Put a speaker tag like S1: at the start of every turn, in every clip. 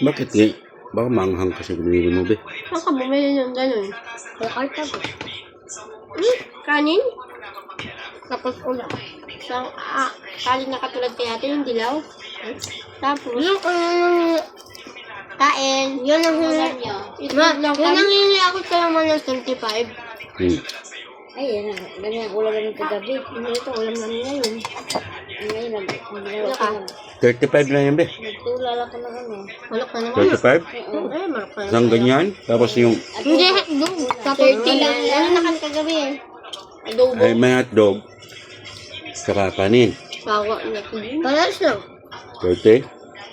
S1: Bakit nga? Baka manghang kasi bumili mo, be.
S2: Saan ka bumili ng ganun?
S3: Kaya karta ko.
S2: Kanin?
S3: Tapos ulam.
S2: Kanin na katulad kay ate, yung dilaw. Tapos, kain.
S3: Yun ang
S2: Ulam
S3: hini.
S2: niya.
S3: Ma,
S2: Itlog lang
S3: yun ang
S2: kami.
S3: hini ako sa naman ng 25.
S2: Ay, yan. Ganyan ang ulam namin kagabi. Ito, ulam namin ngayon. Ngayon,
S3: Wala ka.
S1: 35 na yan, be.
S2: nagtulala ko ng ano. Malok na naman.
S1: 35?
S2: Ay, malok na
S1: Isang ganyan. Tapos yung
S3: Hindi, hotdog. Tapos
S2: 30 lang. Ano na kami kagabi eh? Adobo.
S1: ay may hotdog. Saka panin.
S2: Sawa na ko yun.
S3: Palas lang.
S1: 30.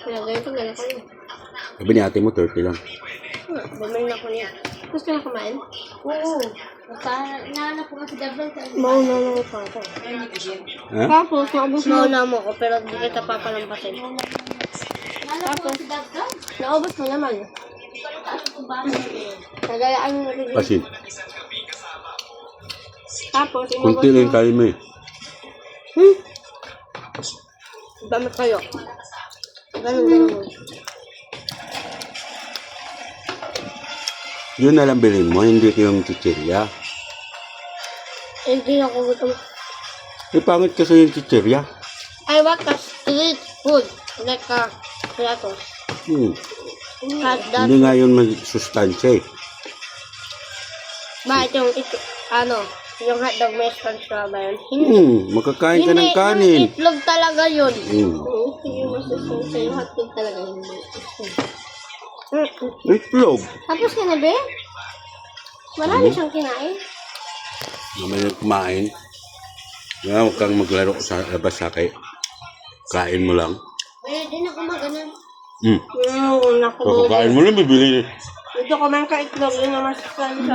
S2: Kaya ganito, gano'n ko yun.
S1: Sabi ni ate mo, 30 lang.
S2: Bumili na ko niya. Gusto ka na kumain? Oo. Nahanap ko kasi double sa
S3: Mauna na ako pa ako.
S1: Ha?
S2: Tapos, naubos mo.
S3: Mauna mo ako pero di kita papalampasin.
S2: Tapos, naubos mo naman. Nagayaan mo rin.
S1: Pasin.
S2: Tapos,
S1: Kunti lang yung kain mo eh.
S2: Damit kayo. Ganun.
S1: Yun na lang bilhin mo, hindi ko yung chichirya.
S3: Hindi ako gutom.
S1: Eh, pangit kasi yung chichirya.
S2: I want to eat food. Like platos. Hot dog.
S1: Hindi nga yun mag-sustansya eh.
S2: Bakit yung ito, yung hotdog may sponsor ba yun? Hindi.
S1: Makakain ka ng
S2: Yung
S1: kanin.
S2: itlog talaga yun.
S1: Hmm.
S2: Hindi mo susunod yung hotdog talaga hindi.
S1: Itlog.
S2: Tapos ka na, be? Marami siyang kinain.
S1: Naman yung kumain. Huwag kang maglaro sa labas sa kay. Kain mo lang.
S3: Pwede na kumaganan.
S2: Yung naku.
S1: Kakain mo lang, bibili.
S2: Ito kumain ka itlog, yun naman sa kansa.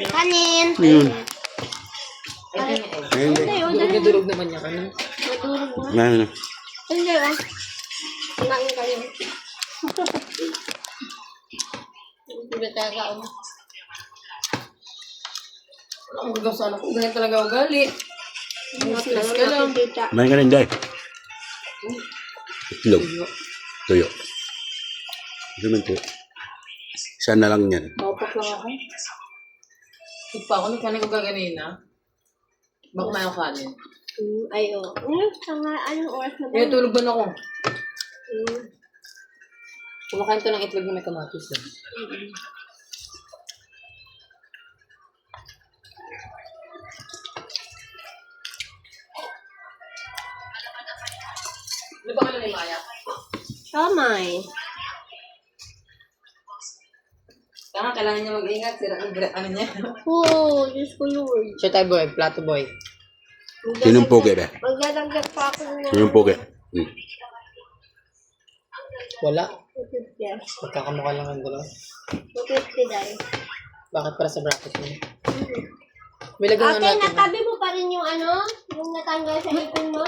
S3: Kanin.
S1: Yun.
S2: Hindi,
S4: Durog naman niya kanin.
S2: madurog na.
S1: Ngayon.
S2: Hindi, kumain kayo. Hindi talaga ako.
S4: Ang gugaw sa anak ko. Ganyan talaga ugali. Stress ka lang.
S1: Kumain ka rin, Day. Itlog. Tuyo. Ito man tuyo. Isa na lang yan.
S4: Maupak lang ako. Tigpa ako, nagkanin ko gaganina. Baka may kanin.
S2: Ay, oo. Anong oras na ba?
S4: Eh, tulog ba na ako? Kumakain to ng itlog na may kamatis. Di ba ka ni Maya?
S2: Kamay.
S4: Kaya kailangan niya mag-ingat. Sira ang ano niya.
S2: Oo, Diyos ko Lord.
S4: Siya tayo boy, plato boy.
S1: Sinong pogi, be?
S2: Magdadagdag pa ako na.
S1: Sinong pogi?
S4: Wala.
S2: 250.
S4: Magkakamukha lang ang dalawa.
S2: 250 dahil.
S4: Bakit para sa bracket mo? May lagyan nga
S2: Ate,
S4: natin.
S2: natabi mo pa rin yung yung natanggal sa ipin mo?